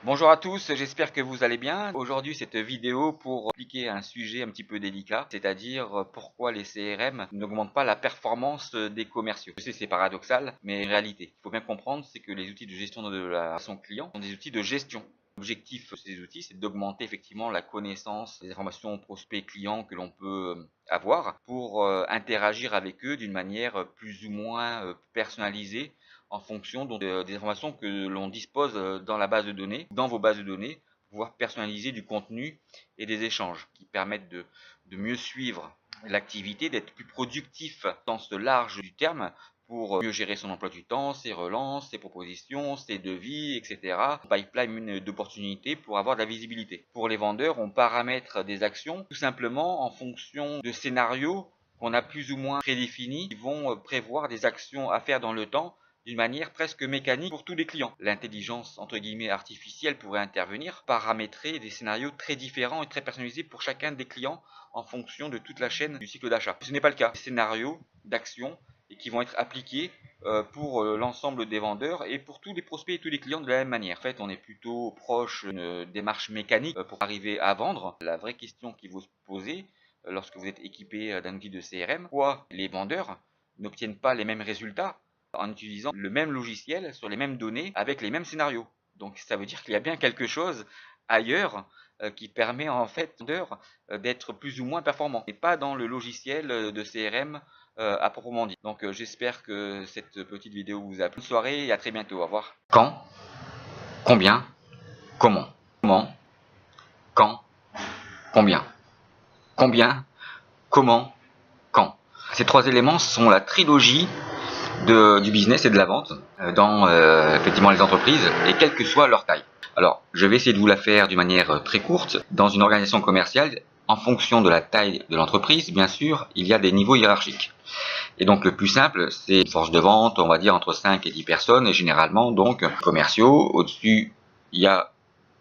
Bonjour à tous, j'espère que vous allez bien. Aujourd'hui, cette vidéo pour expliquer un sujet un petit peu délicat, c'est-à-dire pourquoi les CRM n'augmentent pas la performance des commerciaux. Je sais, c'est paradoxal, mais en réalité, il faut bien comprendre, c'est que les outils de gestion de la relation client sont des outils de gestion. L'objectif de ces outils, c'est d'augmenter effectivement la connaissance des informations prospects clients que l'on peut avoir pour interagir avec eux d'une manière plus ou moins personnalisée en fonction des informations que l'on dispose dans la base de données, dans vos bases de données, pour pouvoir personnaliser du contenu et des échanges qui permettent de mieux suivre l'activité, d'être plus productif dans ce large du terme pour mieux gérer son emploi du temps, ses relances, ses propositions, ses devis, etc. Pipeline d'opportunités pour avoir de la visibilité. Pour les vendeurs, on paramètre des actions tout simplement en fonction de scénarios qu'on a plus ou moins prédéfinis, qui vont prévoir des actions à faire dans le temps d'une manière presque mécanique pour tous les clients. L'intelligence entre guillemets artificielle pourrait intervenir, paramétrer des scénarios très différents et très personnalisés pour chacun des clients en fonction de toute la chaîne du cycle d'achat. Ce n'est pas le cas. Des scénarios d'action et qui vont être appliqués pour l'ensemble des vendeurs et pour tous les prospects et tous les clients de la même manière. En fait, on est plutôt proche d'une démarche mécanique pour arriver à vendre. La vraie question qu'il faut se poser lorsque vous êtes équipé d'un outil de CRM, pourquoi les vendeurs n'obtiennent pas les mêmes résultats en utilisant le même logiciel sur les mêmes données avec les mêmes scénarios. Donc ça veut dire qu'il y a bien quelque chose ailleurs qui permet en fait d'être plus ou moins performant et pas dans le logiciel de CRM à proprement dit. Donc j'espère que cette petite vidéo vous a plu. Bonne soirée et à très bientôt. Au revoir. Quand, combien, comment. Comment, quand, combien. Combien, comment, quand. Ces trois éléments sont la trilogie du business et de la vente dans effectivement les entreprises et quelle que soit leur taille. Alors, je vais essayer de vous la faire d'une manière très courte. Dans une organisation commerciale, en fonction de la taille de l'entreprise, bien sûr, il y a des niveaux hiérarchiques. Et donc, le plus simple, c'est une force de vente, on va dire entre 5 et 10 personnes, et généralement, donc, commerciaux. Au-dessus, il y a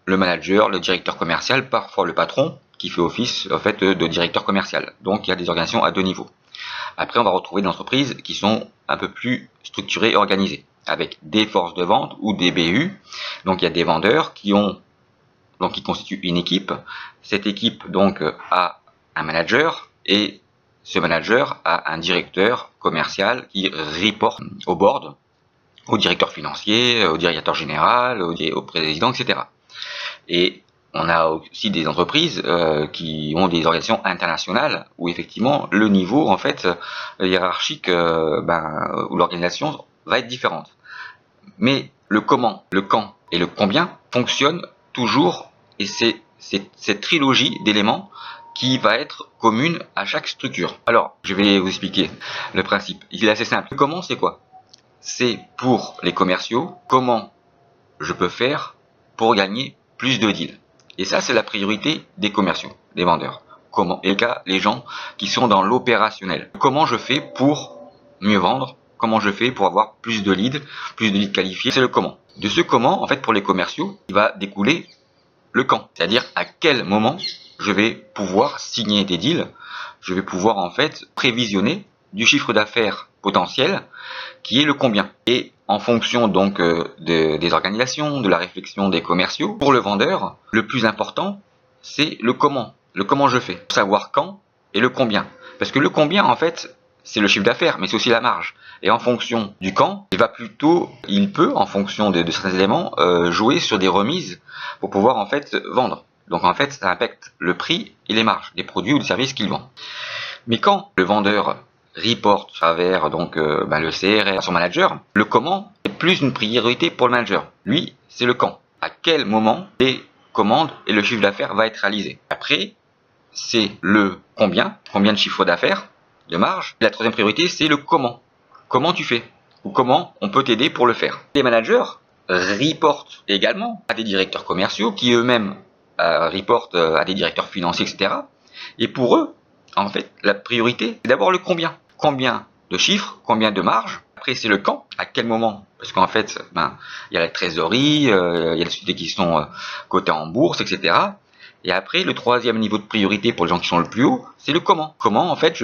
le manager, le directeur commercial, parfois le patron, qui fait office, en fait, de directeur commercial. Donc, il y a des organisations à deux niveaux. Après, on va retrouver des entreprises qui sont un peu plus structurées et organisées, avec des forces de vente ou des BU. Donc, il y a des vendeurs qui constituent une équipe. Cette équipe, donc, a un manager et ce manager a un directeur commercial qui reporte au board, au directeur financier, au directeur général, au président, etc. Et on a aussi des entreprises qui ont des organisations internationales où effectivement le niveau en fait hiérarchique où l'organisation va être différente. Mais le comment, le quand et le combien fonctionnent toujours et c'est cette trilogie d'éléments qui va être commune à chaque structure. Alors, je vais vous expliquer le principe. Il est assez simple. Le comment, c'est quoi? C'est pour les commerciaux, comment je peux faire pour gagner plus de deals. Et ça, c'est la priorité des commerciaux, des vendeurs. Comment? Et les gens qui sont dans l'opérationnel. Comment je fais pour mieux vendre? Comment je fais pour avoir plus de leads qualifiés? C'est le comment. De ce comment, en fait, pour les commerciaux, il va découler le quand. C'est-à-dire à quel moment je vais pouvoir signer des deals. Je vais pouvoir, en fait, prévisionner du chiffre d'affaires potentiel qui est le combien. Et en fonction donc des organisations, de la réflexion des commerciaux, pour le vendeur, le plus important, c'est le comment. Le comment je fais. Savoir quand et le combien. Parce que le combien, en fait, c'est le chiffre d'affaires, mais c'est aussi la marge. Et en fonction du quand, il peut, en fonction de certains éléments, jouer sur des remises pour pouvoir en fait vendre. Donc en fait, ça impacte le prix et les marges des produits ou des services qu'il vend. Mais quand le vendeur report à travers donc le CRM à son manager, le comment est plus une priorité pour le manager. Lui, c'est le quand. À quel moment les commandes et le chiffre d'affaires va être réalisé. Après, c'est le combien de chiffre d'affaires, de marge. La troisième priorité, c'est le comment. Comment tu fais ou comment on peut t'aider pour le faire. Les managers reportent également à des directeurs commerciaux qui eux-mêmes reportent à des directeurs financiers, etc. Et pour eux, en fait, la priorité, c'est d'abord le combien. Combien de chiffres, combien de marge. Après, c'est le quand, à quel moment. Parce qu'en fait, il y a la trésorerie, il y a les sociétés qui sont cotées en bourse, etc. Et après, le troisième niveau de priorité pour les gens qui sont le plus haut, c'est le comment. Comment, en fait,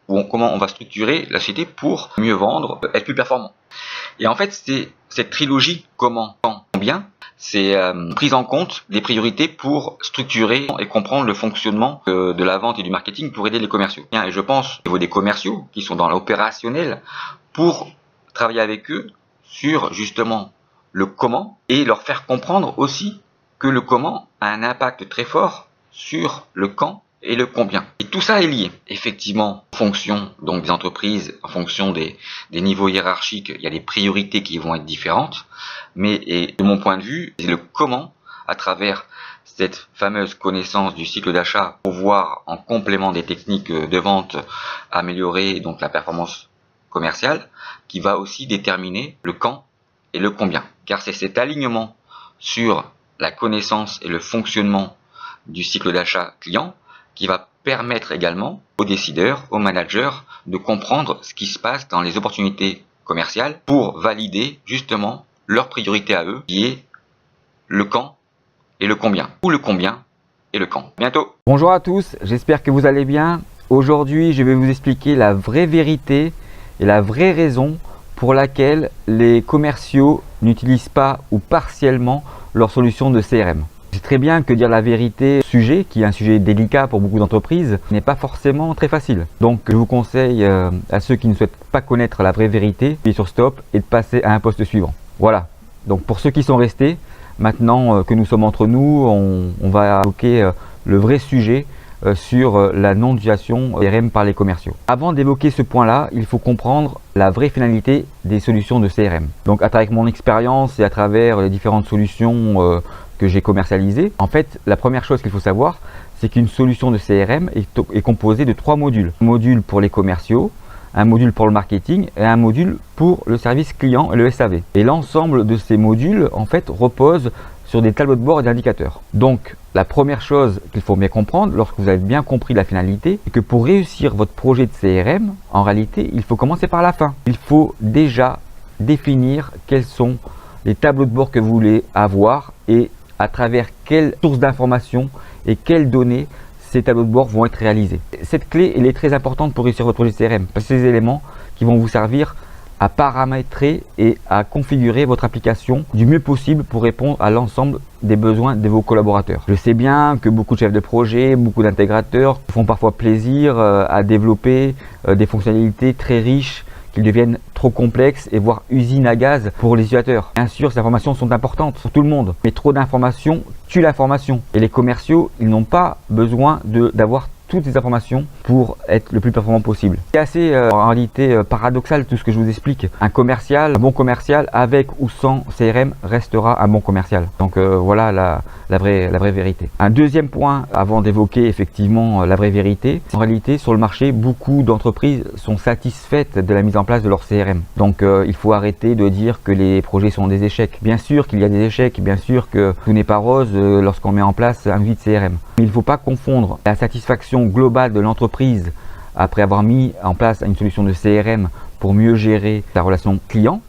comment on va structurer la société pour mieux vendre, être plus performant. Et en fait, c'est cette trilogie comment, quand, combien, c'est prise en compte des priorités pour structurer et comprendre le fonctionnement de la vente et du marketing pour aider les commerciaux. Et je pense au niveau des commerciaux qui sont dans l'opérationnel pour travailler avec eux sur justement le comment et leur faire comprendre aussi que le comment a un impact très fort sur le quand et le combien. Et tout ça est lié. Effectivement, en fonction donc des entreprises, en fonction des niveaux hiérarchiques, il y a des priorités qui vont être différentes. Mais et de mon point de vue, c'est le comment, à travers cette fameuse connaissance du cycle d'achat, pour voir en complément des techniques de vente améliorer donc la performance commerciale, qui va aussi déterminer le quand et le combien. Car c'est cet alignement sur la connaissance et le fonctionnement du cycle d'achat client qui va permettre également aux décideurs, aux managers de comprendre ce qui se passe dans les opportunités commerciales pour valider justement leur priorité à eux, qui est le quand et le combien, ou le combien et le quand. Bientôt. Bonjour à tous, j'espère que vous allez bien. Aujourd'hui, je vais vous expliquer la vraie vérité et la vraie raison pour laquelle les commerciaux n'utilisent pas ou partiellement leur solution de CRM. C'est très bien que dire la vérité, sujet qui est un sujet délicat pour beaucoup d'entreprises, n'est pas forcément très facile. Donc je vous conseille à ceux qui ne souhaitent pas connaître la vraie vérité, d'appuyer sur stop et de passer à un poste suivant. Voilà, donc pour ceux qui sont restés, maintenant que nous sommes entre nous, on va évoquer le vrai sujet sur la non-utilisation CRM par les commerciaux. Avant d'évoquer ce point-là, il faut comprendre la vraie finalité des solutions de CRM. Donc à travers mon expérience et à travers les différentes solutions que j'ai commercialisées, en fait, la première chose qu'il faut savoir, c'est qu'une solution de CRM est composée de 3 modules. Un module pour les commerciaux, un module pour le marketing et un module pour le service client et le SAV. Et l'ensemble de ces modules, en fait, repose sur des tableaux de bord et d'indicateurs. Donc, la première chose qu'il faut bien comprendre, lorsque vous avez bien compris la finalité, c'est que pour réussir votre projet de CRM, en réalité, il faut commencer par la fin. Il faut déjà définir quels sont les tableaux de bord que vous voulez avoir et à travers quelles sources d'informations et quelles données ces tableaux de bord vont être réalisés. Cette clé, elle est très importante pour réussir votre projet de CRM, parce que c'est des éléments qui vont vous servir à paramétrer et à configurer votre application du mieux possible pour répondre à l'ensemble des besoins de vos collaborateurs. Je sais bien que beaucoup de chefs de projet, beaucoup d'intégrateurs font parfois plaisir à développer des fonctionnalités très riches qu'ils deviennent trop complexes et voire usines à gaz pour les utilisateurs. Bien sûr, ces informations sont importantes pour tout le monde, mais trop d'informations tue l'information. Et les commerciaux, ils n'ont pas besoin d'avoir toutes les informations pour être le plus performant possible. C'est assez en réalité paradoxal tout ce que je vous explique. Un bon commercial avec ou sans CRM restera un bon commercial. Donc voilà la vraie vérité. Un deuxième point avant d'évoquer effectivement la vraie vérité, en réalité sur le marché, beaucoup d'entreprises sont satisfaites de la mise en place de leur CRM. Donc il faut arrêter de dire que les projets sont des échecs. Bien sûr qu'il y a des échecs, bien sûr que tout n'est pas rose lorsqu'on met en place un outil de CRM. Mais il ne faut pas confondre la satisfaction globale de l'entreprise après avoir mis en place une solution de CRM pour mieux gérer la relation client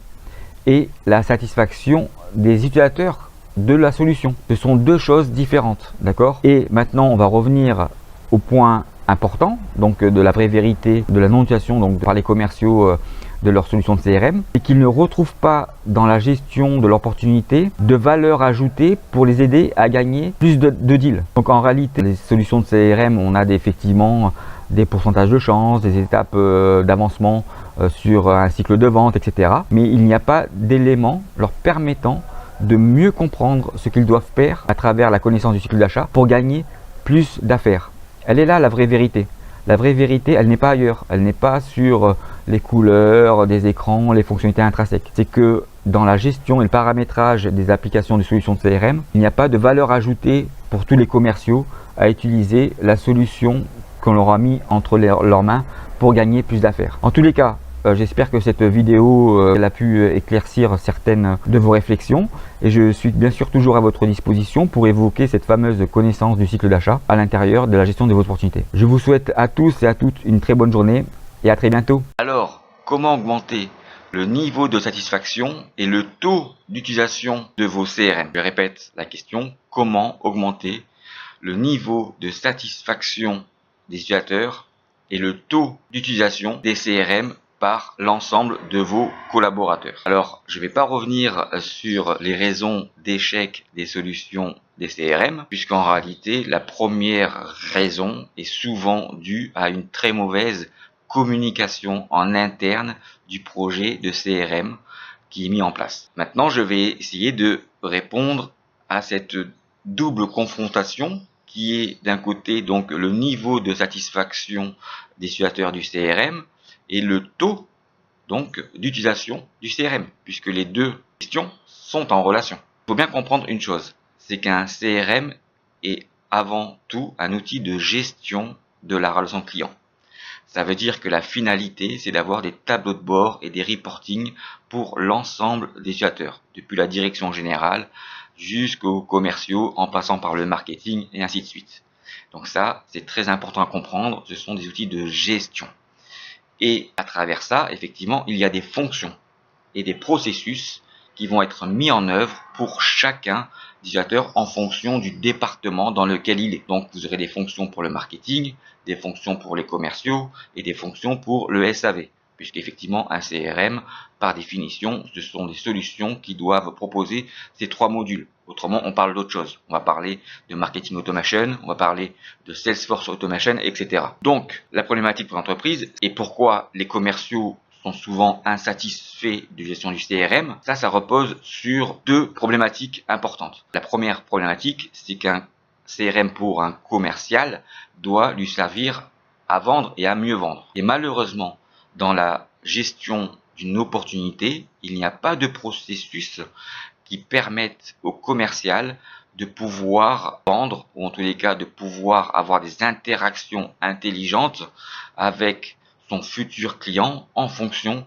et la satisfaction des utilisateurs de la solution. Ce sont deux choses différentes, d'accord? Et maintenant, on va revenir au point important, donc de la vraie vérité de la non-utilisation donc par les commerciaux de leur solution de CRM, et qu'ils ne retrouvent pas dans la gestion de l'opportunité de valeur ajoutée pour les aider à gagner plus de deals. Donc en réalité, les solutions de CRM, on a effectivement des pourcentages de chance, des étapes d'avancement sur un cycle de vente, etc. Mais il n'y a pas d'éléments leur permettant de mieux comprendre ce qu'ils doivent faire à travers la connaissance du cycle d'achat pour gagner plus d'affaires. Elle est là la vraie vérité. La vraie vérité, elle n'est pas ailleurs. Elle n'est pas sur les couleurs des écrans, les fonctionnalités intrinsèques. C'est que dans la gestion et le paramétrage des applications de solutions de CRM, il n'y a pas de valeur ajoutée pour tous les commerciaux à utiliser la solution qu'on leur a mis entre leurs mains pour gagner plus d'affaires. En tous les cas, j'espère que cette vidéo a pu éclaircir certaines de vos réflexions et je suis bien sûr toujours à votre disposition pour évoquer cette fameuse connaissance du cycle d'achat à l'intérieur de la gestion de vos opportunités. Je vous souhaite à tous et à toutes une très bonne journée et à très bientôt. Alors, comment augmenter le niveau de satisfaction et le taux d'utilisation de vos CRM? Je répète la question, comment augmenter le niveau de satisfaction des utilisateurs et le taux d'utilisation des CRM par l'ensemble de vos collaborateurs. Alors, je ne vais pas revenir sur les raisons d'échec des solutions des CRM, puisqu'en réalité, la première raison est souvent due à une très mauvaise communication en interne du projet de CRM qui est mis en place. Maintenant, je vais essayer de répondre à cette double confrontation qui est d'un côté donc le niveau de satisfaction des utilisateurs du CRM et le taux donc d'utilisation du CRM, puisque les deux questions sont en relation. Il faut bien comprendre une chose, c'est qu'un CRM est avant tout un outil de gestion de la relation client. Ça veut dire que la finalité, c'est d'avoir des tableaux de bord et des reportings pour l'ensemble des utilisateurs, depuis la direction générale jusqu'aux commerciaux, en passant par le marketing et ainsi de suite. Donc ça, c'est très important à comprendre, ce sont des outils de gestion. Et à travers ça, effectivement, il y a des fonctions et des processus qui vont être mis en œuvre pour chacun des utilisateurs en fonction du département dans lequel il est. Donc vous aurez des fonctions pour le marketing, des fonctions pour les commerciaux et des fonctions pour le SAV. Puisqu'effectivement, un CRM, par définition, ce sont des solutions qui doivent proposer ces trois modules. Autrement, on parle d'autre chose. On va parler de marketing automation, on va parler de Salesforce automation, etc. Donc, la problématique pour l'entreprise et pourquoi les commerciaux sont souvent insatisfaits de gestion du CRM, ça repose sur deux problématiques importantes. La première problématique, c'est qu'un CRM pour un commercial doit lui servir à vendre et à mieux vendre. Et malheureusement, dans la gestion d'une opportunité, il n'y a pas de processus qui permettent au commercial de pouvoir vendre, ou en tous les cas de pouvoir avoir des interactions intelligentes avec son futur client en fonction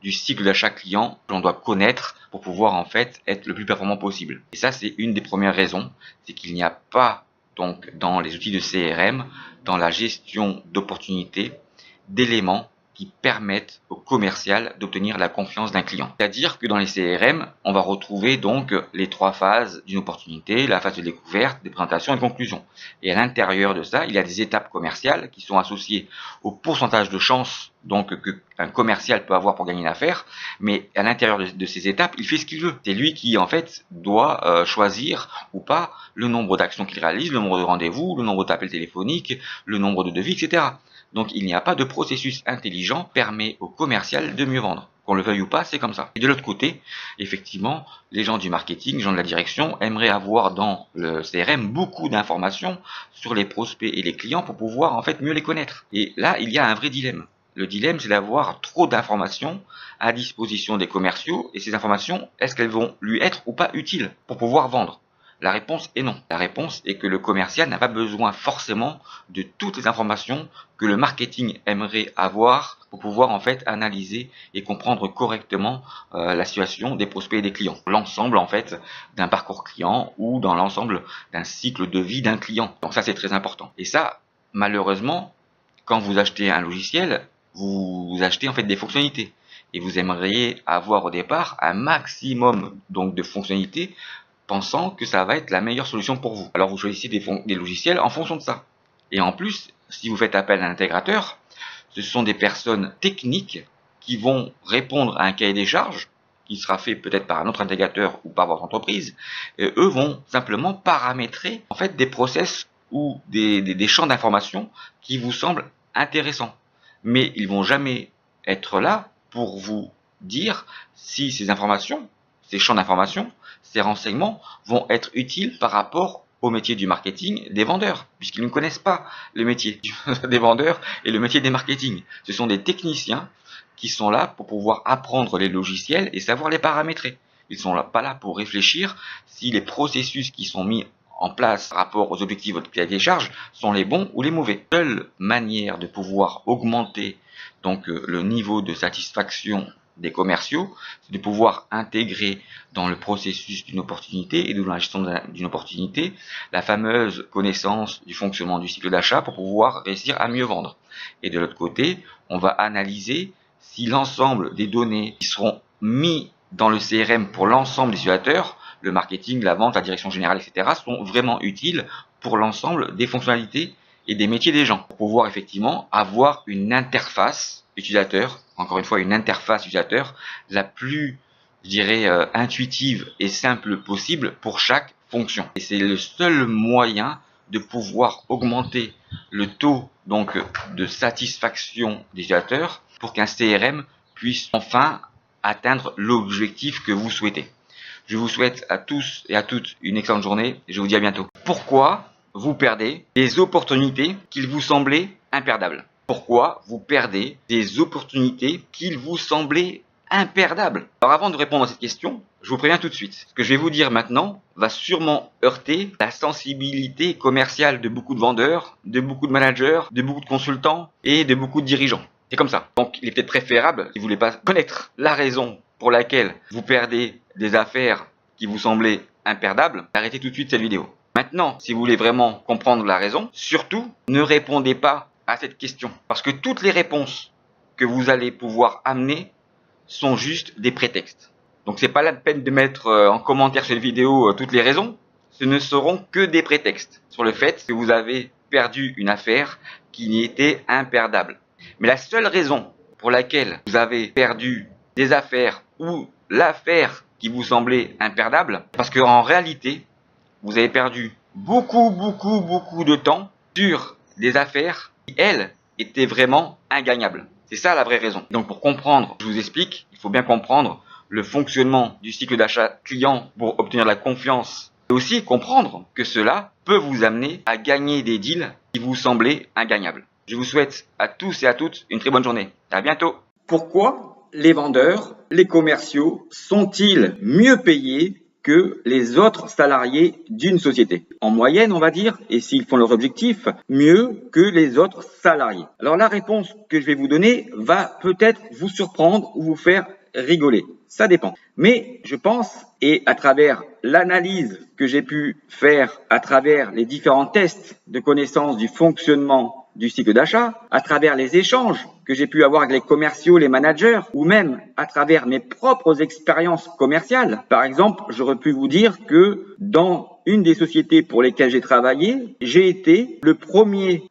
du cycle d'achat client que l'on doit connaître pour pouvoir en fait être le plus performant possible. Et ça, c'est une des premières raisons, c'est qu'il n'y a pas donc dans les outils de CRM, dans la gestion d'opportunités, d'éléments qui permettent au commercial d'obtenir la confiance d'un client. C'est-à-dire que dans les CRM, on va retrouver donc les trois phases d'une opportunité, la phase de découverte, de présentation et de conclusion. Et à l'intérieur de ça, il y a des étapes commerciales qui sont associées au pourcentage de chance donc qu'un commercial peut avoir pour gagner une affaire, mais à l'intérieur de ces étapes, il fait ce qu'il veut. C'est lui qui en fait doit choisir ou pas le nombre d'actions qu'il réalise, le nombre de rendez-vous, le nombre d'appels téléphoniques, le nombre de devis, etc. Donc il n'y a pas de processus intelligent qui permet au commercial de mieux vendre. Qu'on le veuille ou pas, c'est comme ça. Et de l'autre côté, effectivement, les gens du marketing, les gens de la direction aimeraient avoir dans le CRM beaucoup d'informations sur les prospects et les clients pour pouvoir en fait mieux les connaître. Et là, il y a un vrai dilemme. Le dilemme, c'est d'avoir trop d'informations à disposition des commerciaux et ces informations, est-ce qu'elles vont lui être ou pas utiles pour pouvoir vendre ? La réponse est non. La réponse est que le commercial n'a pas besoin forcément de toutes les informations que le marketing aimerait avoir pour pouvoir en fait analyser et comprendre correctement la situation des prospects et des clients. L'ensemble en fait d'un parcours client ou dans l'ensemble d'un cycle de vie d'un client. Donc ça c'est très important. Et ça, malheureusement, quand vous achetez un logiciel, vous achetez en fait des fonctionnalités. Et vous aimeriez avoir au départ un maximum donc de fonctionnalités pensant que ça va être la meilleure solution pour vous. Alors vous choisissez des logiciels en fonction de ça. Et en plus, si vous faites appel à un intégrateur, ce sont des personnes techniques qui vont répondre à un cahier des charges qui sera fait peut-être par un autre intégrateur ou par votre entreprise. Et eux vont simplement paramétrer en fait des process ou des champs d'information qui vous semblent intéressants. Mais ils vont jamais être là pour vous dire si ces informations, ces champs d'information, ces renseignements vont être utiles par rapport au métier du marketing des vendeurs, puisqu'ils ne connaissent pas le métier des vendeurs et le métier des marketing. Ce sont des techniciens qui sont là pour pouvoir apprendre les logiciels et savoir les paramétrer. Ils ne sont pas là pour réfléchir si les processus qui sont mis en place par rapport aux objectifs de votre cahier des charges sont les bons ou les mauvais. La seule manière de pouvoir augmenter donc le niveau de satisfaction des commerciaux, c'est de pouvoir intégrer dans le processus d'une opportunité et dans la gestion d'une opportunité la fameuse connaissance du fonctionnement du cycle d'achat pour pouvoir réussir à mieux vendre. Et de l'autre côté, on va analyser si l'ensemble des données qui seront mis dans le CRM pour l'ensemble des utilisateurs, le marketing, la vente, la direction générale, etc., sont vraiment utiles pour l'ensemble des fonctionnalités et des métiers des gens, pour pouvoir effectivement avoir une interface utilisateur, encore une fois une interface utilisateur, la plus, je dirais, intuitive et simple possible pour chaque fonction. Et c'est le seul moyen de pouvoir augmenter le taux donc de satisfaction des utilisateurs pour qu'un CRM puisse enfin atteindre l'objectif que vous souhaitez. Je vous souhaite à tous et à toutes une excellente journée et je vous dis à bientôt. Pourquoi vous perdez des opportunités qu'il vous semblait imperdables? Pourquoi vous perdez des opportunités qu'il vous semblait imperdables? Alors avant de répondre à cette question, je vous préviens tout de suite. Ce que je vais vous dire maintenant va sûrement heurter la sensibilité commerciale de beaucoup de vendeurs, de beaucoup de managers, de beaucoup de consultants et de beaucoup de dirigeants. C'est comme ça. Donc il est peut-être préférable, si vous ne voulez pas connaître la raison pour laquelle vous perdez des affaires qui vous semblaient imperdables, d'arrêter tout de suite cette vidéo. Maintenant, si vous voulez vraiment comprendre la raison, surtout ne répondez pas à cette question. Parce que toutes les réponses que vous allez pouvoir amener sont juste des prétextes. Donc c'est pas la peine de mettre en commentaire cette vidéo toutes les raisons. Ce ne seront que des prétextes sur le fait que vous avez perdu une affaire qui était imperdable. Mais la seule raison pour laquelle vous avez perdu des affaires ou l'affaire qui vous semblait imperdable, parce qu'en réalité, vous avez perdu beaucoup de temps sur des affaires qui, elles, étaient vraiment ingagnables. C'est ça la vraie raison. Donc pour comprendre, je vous explique, il faut bien comprendre le fonctionnement du cycle d'achat client pour obtenir la confiance et aussi comprendre que cela peut vous amener à gagner des deals qui vous semblaient ingagnables. Je vous souhaite à tous et à toutes une très bonne journée. À bientôt. Pourquoi les vendeurs, les commerciaux sont-ils mieux payés que les autres salariés d'une société? En moyenne, on va dire, et s'ils font leur objectif, mieux que les autres salariés. Alors la réponse que je vais vous donner va peut-être vous surprendre ou vous faire rigoler. Ça dépend. Mais je pense, et à travers l'analyse que j'ai pu faire à travers les différents tests de connaissance du fonctionnement du cycle d'achat, à travers les échanges que j'ai pu avoir avec les commerciaux, les managers, ou même à travers mes propres expériences commerciales. Par exemple, j'aurais pu vous dire que dans une des sociétés pour lesquelles j'ai travaillé, j'ai été le premier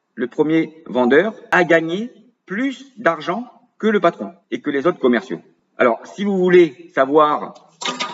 vendeur à gagner plus d'argent que le patron et que les autres commerciaux. Alors, si vous voulez savoir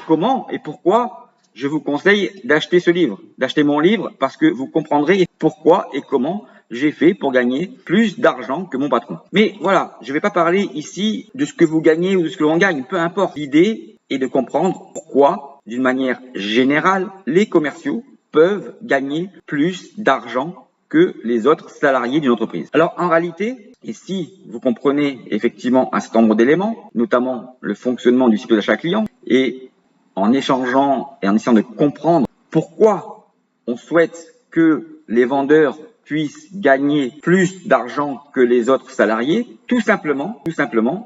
comment et pourquoi, je vous conseille d'acheter ce livre, d'acheter mon livre, parce que vous comprendrez pourquoi et comment j'ai fait pour gagner plus d'argent que mon patron. Mais voilà, je ne vais pas parler ici de ce que vous gagnez ou de ce que l'on gagne, peu importe. L'idée est de comprendre pourquoi, d'une manière générale, les commerciaux peuvent gagner plus d'argent que les autres salariés d'une entreprise. Alors en réalité, et si vous comprenez effectivement un certain nombre d'éléments, notamment le fonctionnement du cycle d'achat client, et en échangeant et en essayant de comprendre pourquoi on souhaite que les vendeurs puissent gagner plus d'argent que les autres salariés, tout simplement,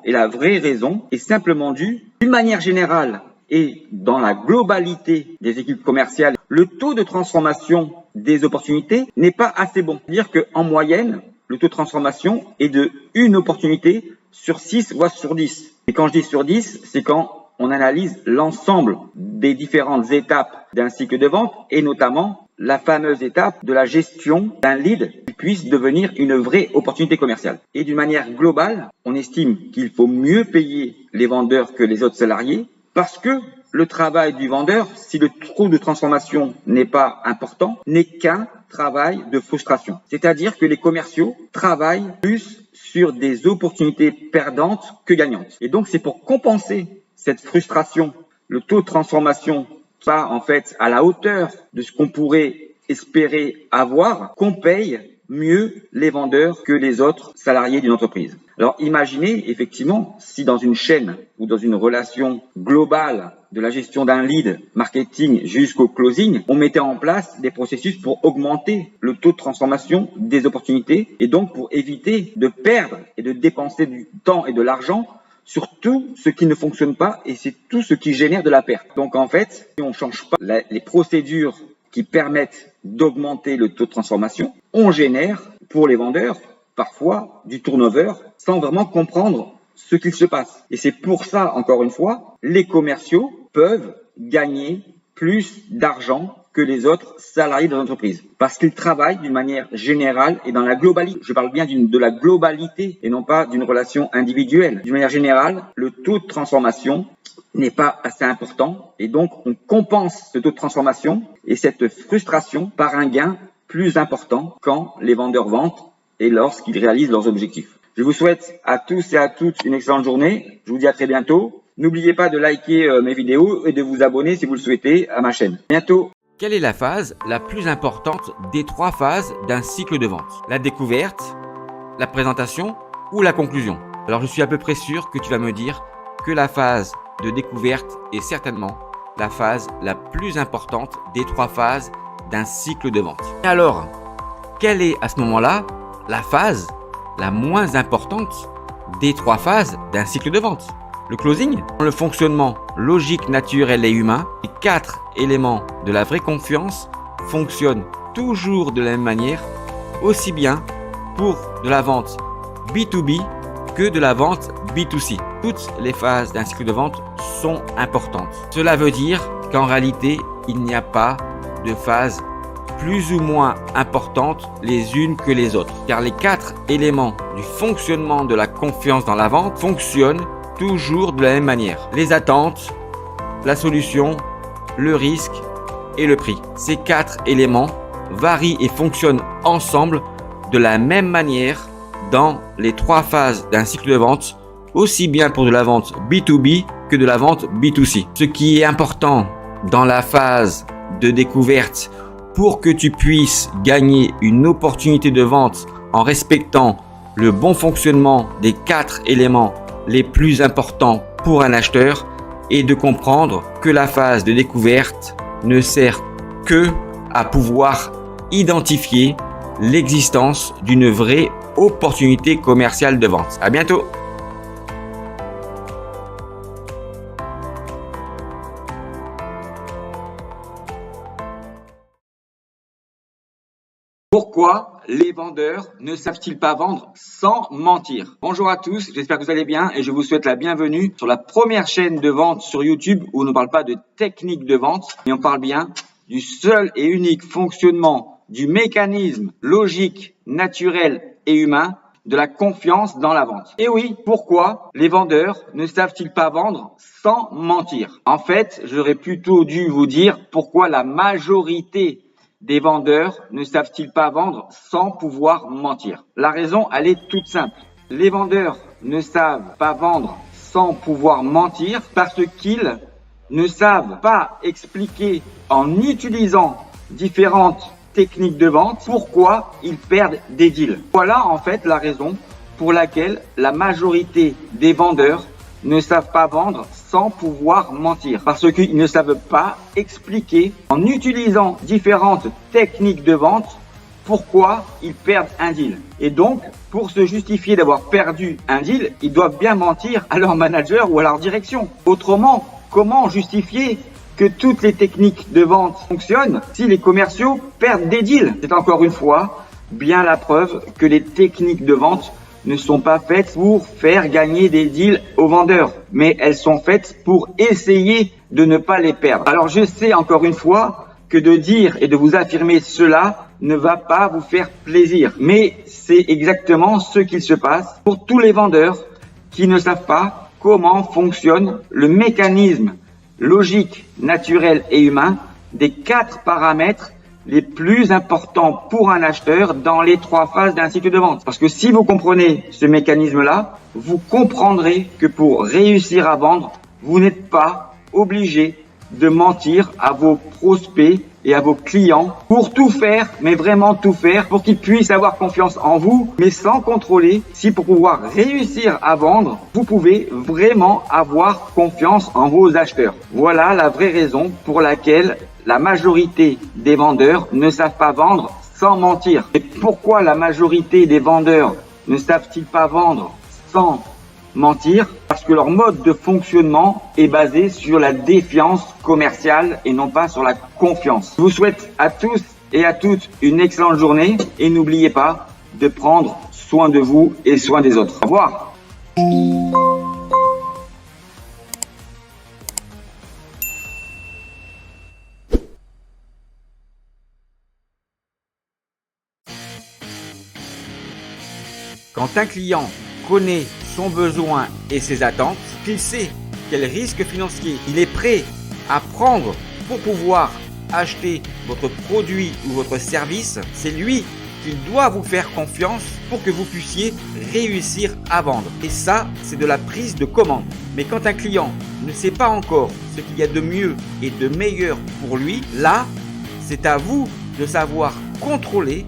et la vraie raison est simplement due, d'une manière générale et dans la globalité des équipes commerciales, le taux de transformation des opportunités n'est pas assez bon. C'est-à-dire qu'en moyenne, le taux de transformation est de une opportunité sur 6 voire sur 10. Et quand je dis sur 10, c'est quand on analyse l'ensemble des différentes étapes d'un cycle de vente et notamment la fameuse étape de la gestion d'un lead qui puisse devenir une vraie opportunité commerciale. Et d'une manière globale, on estime qu'il faut mieux payer les vendeurs que les autres salariés parce que le travail du vendeur, si le taux de transformation n'est pas important, n'est qu'un travail de frustration. C'est-à-dire que les commerciaux travaillent plus sur des opportunités perdantes que gagnantes. Et donc, c'est pour compenser cette frustration, le taux de transformation pas en fait à la hauteur de ce qu'on pourrait espérer avoir, qu'on paye mieux les vendeurs que les autres salariés d'une entreprise. Alors imaginez effectivement si dans une chaîne ou dans une relation globale de la gestion d'un lead marketing jusqu'au closing, on mettait en place des processus pour augmenter le taux de transformation des opportunités et donc pour éviter de perdre et de dépenser du temps et de l'argent sur tout ce qui ne fonctionne pas et c'est tout ce qui génère de la perte. Donc en fait, si on ne change pas les procédures qui permettent d'augmenter le taux de transformation, on génère pour les vendeurs parfois du turnover sans vraiment comprendre ce qu'il se passe. Et c'est pour ça, encore une fois, les commerciaux peuvent gagner plus d'argent que les autres salariés de l'entreprise. Parce qu'ils travaillent d'une manière générale et dans la globalité. Je parle bien de la globalité et non pas d'une relation individuelle. D'une manière générale, le taux de transformation n'est pas assez important et donc on compense ce taux de transformation et cette frustration par un gain plus important quand les vendeurs vendent et lorsqu'ils réalisent leurs objectifs. Je vous souhaite à tous et à toutes une excellente journée. Je vous dis à très bientôt. N'oubliez pas de liker mes vidéos et de vous abonner si vous le souhaitez à ma chaîne. À bientôt. Quelle est la phase la plus importante des 3 phases d'un cycle de vente? La découverte, la présentation ou la conclusion? Alors je suis à peu près sûr que tu vas me dire que la phase de découverte est certainement la phase la plus importante des 3 phases d'un cycle de vente. Et alors, quelle est à ce moment-là la phase la moins importante des 3 phases d'un cycle de vente? Le closing, le fonctionnement logique, naturel et humain, les 4 éléments de la vraie confiance fonctionnent toujours de la même manière, aussi bien pour de la vente B2B que de la vente B2C. Toutes les phases d'un cycle de vente sont importantes. Cela veut dire qu'en réalité, il n'y a pas de phase plus ou moins importantes les unes que les autres. Car les 4 éléments du fonctionnement de la confiance dans la vente fonctionnent toujours de la même manière. Les attentes, la solution, le risque et le prix. Ces 4 éléments varient et fonctionnent ensemble de la même manière dans les 3 phases d'un cycle de vente, aussi bien pour de la vente B2B que de la vente B2C. Ce qui est important dans la phase de découverte pour que tu puisses gagner une opportunité de vente en respectant le bon fonctionnement des 4 éléments les plus importants pour un acheteur est de comprendre que la phase de découverte ne sert que à pouvoir identifier l'existence d'une vraie opportunité commerciale de vente. À bientôt! Pourquoi les vendeurs ne savent-ils pas vendre sans mentir? Bonjour à tous, j'espère que vous allez bien et je vous souhaite la bienvenue sur la première chaîne de vente sur YouTube où on ne parle pas de technique de vente, mais on parle bien du seul et unique fonctionnement du mécanisme logique, naturel et humain de la confiance dans la vente. Et oui, pourquoi les vendeurs ne savent-ils pas vendre sans mentir? En fait, j'aurais plutôt dû vous dire pourquoi la majorité des vendeurs ne savent-ils pas vendre sans pouvoir mentir? La raison, elle est toute simple. Les vendeurs ne savent pas vendre sans pouvoir mentir parce qu'ils ne savent pas expliquer en utilisant différentes techniques de vente pourquoi ils perdent des deals. Voilà en fait la raison pour laquelle la majorité des vendeurs ne savent pas vendre sans pouvoir mentir. Parce qu'ils ne savent pas expliquer en utilisant différentes techniques de vente pourquoi ils perdent un deal. Et donc, pour se justifier d'avoir perdu un deal, ils doivent bien mentir à leur manager ou à leur direction. Autrement, comment justifier que toutes les techniques de vente fonctionnent si les commerciaux perdent des deals? C'est encore une fois bien la preuve que les techniques de vente ne sont pas faites pour faire gagner des deals aux vendeurs, mais elles sont faites pour essayer de ne pas les perdre. Alors je sais encore une fois que de dire et de vous affirmer cela ne va pas vous faire plaisir, mais c'est exactement ce qu'il se passe pour tous les vendeurs qui ne savent pas comment fonctionne le mécanisme logique, naturel et humain des 4 paramètres les plus importants pour un acheteur dans les 3 phases d'un cycle de vente. Parce que si vous comprenez ce mécanisme-là, vous comprendrez que pour réussir à vendre, vous n'êtes pas obligé de mentir à vos prospects et à vos clients pour tout faire, mais vraiment tout faire, pour qu'ils puissent avoir confiance en vous, mais sans contrôler si pour pouvoir réussir à vendre, vous pouvez vraiment avoir confiance en vos acheteurs. Voilà la vraie raison pour laquelle la majorité des vendeurs ne savent pas vendre sans mentir. Et pourquoi la majorité des vendeurs ne savent-ils pas vendre sans mentir? Parce que leur mode de fonctionnement est basé sur la défiance commerciale et non pas sur la confiance. Je vous souhaite à tous et à toutes une excellente journée et n'oubliez pas de prendre soin de vous et soin des autres. Au revoir. Quand un client connaît son besoin et ses attentes, qu'il sait quel risque financier il est prêt à prendre pour pouvoir acheter votre produit ou votre service, c'est lui qu'il doit vous faire confiance pour que vous puissiez réussir à vendre. Et ça, c'est de la prise de commande. Mais quand un client ne sait pas encore ce qu'il y a de mieux et de meilleur pour lui, là, c'est à vous de savoir contrôler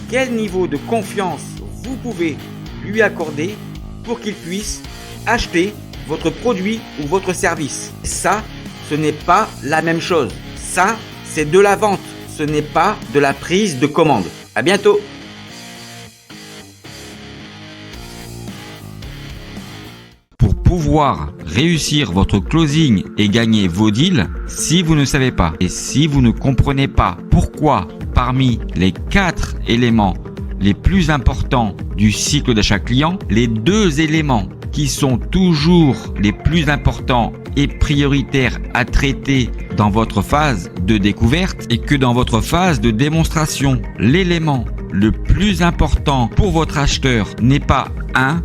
quel niveau de confiance vous pouvez lui accorder pour qu'il puisse acheter votre produit ou votre service. Ça, ce n'est pas la même chose. Ça, c'est de la vente. Ce n'est pas de la prise de commande. À bientôt. Pour pouvoir réussir votre closing et gagner vos deals, si vous ne savez pas et si vous ne comprenez pas pourquoi parmi les 4 éléments les plus importants du cycle d'achat client, les 2 éléments qui sont toujours les plus importants et prioritaires à traiter dans votre phase de découverte et que dans votre phase de démonstration, l'élément le plus important pour votre acheteur n'est pas un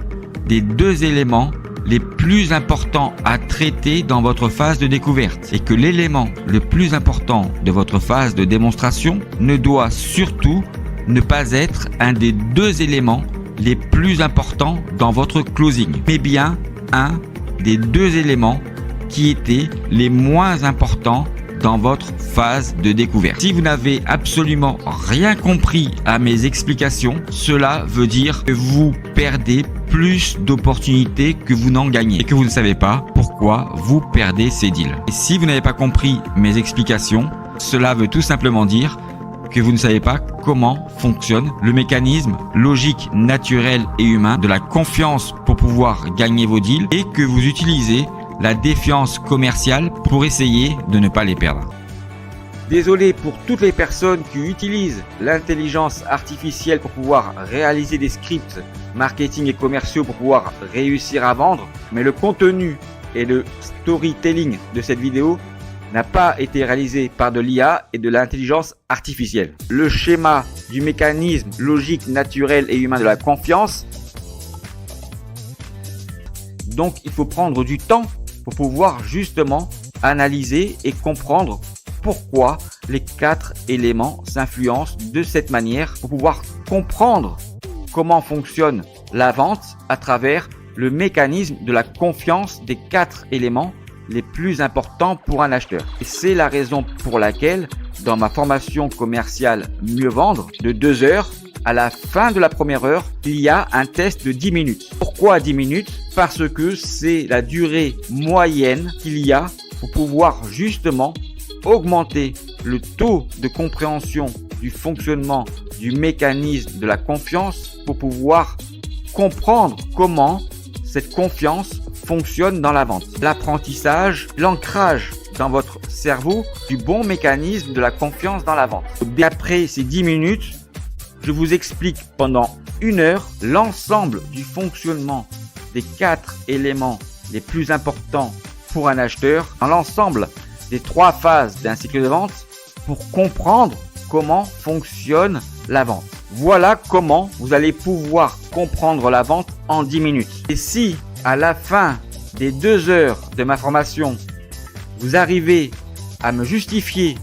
des 2 éléments les plus importants à traiter dans votre phase de découverte et que l'élément le plus important de votre phase de démonstration ne doit surtout ne pas être un des 2 éléments les plus importants dans votre closing, mais bien un des 2 éléments qui étaient les moins importants dans votre phase de découverte. Si vous n'avez absolument rien compris à mes explications, cela veut dire que vous perdez plus d'opportunités que vous n'en gagnez et que vous ne savez pas pourquoi vous perdez ces deals. Et si vous n'avez pas compris mes explications, cela veut tout simplement dire que vous ne savez pas comment fonctionne le mécanisme logique, naturel et humain de la confiance pour pouvoir gagner vos deals et que vous utilisez la défiance commerciale pour essayer de ne pas les perdre. Désolé pour toutes les personnes qui utilisent l'intelligence artificielle pour pouvoir réaliser des scripts marketing et commerciaux pour pouvoir réussir à vendre, mais le contenu et le storytelling de cette vidéo n'a pas été réalisé par de l'IA et de l'intelligence artificielle. Le schéma du mécanisme logique, naturel et humain de la confiance. Donc, il faut prendre du temps pour pouvoir justement analyser et comprendre pourquoi les 4 éléments s'influencent de cette manière pour pouvoir comprendre comment fonctionne la vente à travers le mécanisme de la confiance des 4 éléments les plus importants pour un acheteur. Et c'est la raison pour laquelle dans ma formation commerciale Mieux Vendre de 2 heures, à la fin de la première heure, il y a un test de 10 minutes. Pourquoi 10 minutes? Parce que c'est la durée moyenne qu'il y a pour pouvoir justement augmenter le taux de compréhension du fonctionnement du mécanisme de la confiance pour pouvoir comprendre comment cette confiance fonctionne dans la vente. L'apprentissage, l'ancrage dans votre cerveau du bon mécanisme de la confiance dans la vente. Après ces 10 minutes, je vous explique pendant 1 heure l'ensemble du fonctionnement des 4 éléments les plus importants pour un acheteur, dans l'ensemble des 3 phases d'un cycle de vente pour comprendre comment fonctionne la vente. Voilà comment vous allez pouvoir comprendre la vente en 10 minutes. Et si à la fin des 2 heures de ma formation, vous arrivez à me justifier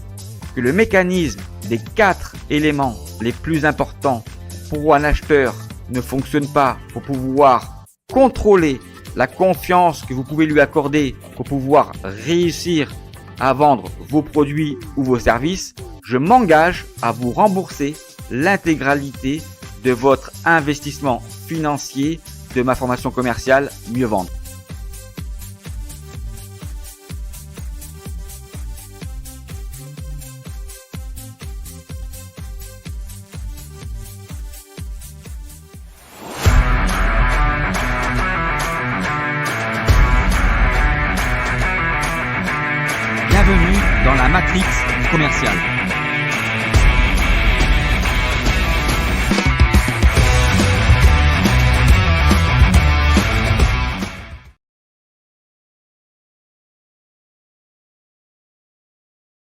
que le mécanisme des 4 éléments les plus importants pour un acheteur ne fonctionne pas pour pouvoir contrôler la confiance que vous pouvez lui accorder pour pouvoir réussir à vendre vos produits ou vos services, je m'engage à vous rembourser l'intégralité de votre investissement financier de ma formation commerciale Mieux Vendre. Bienvenue dans la matrix commerciale.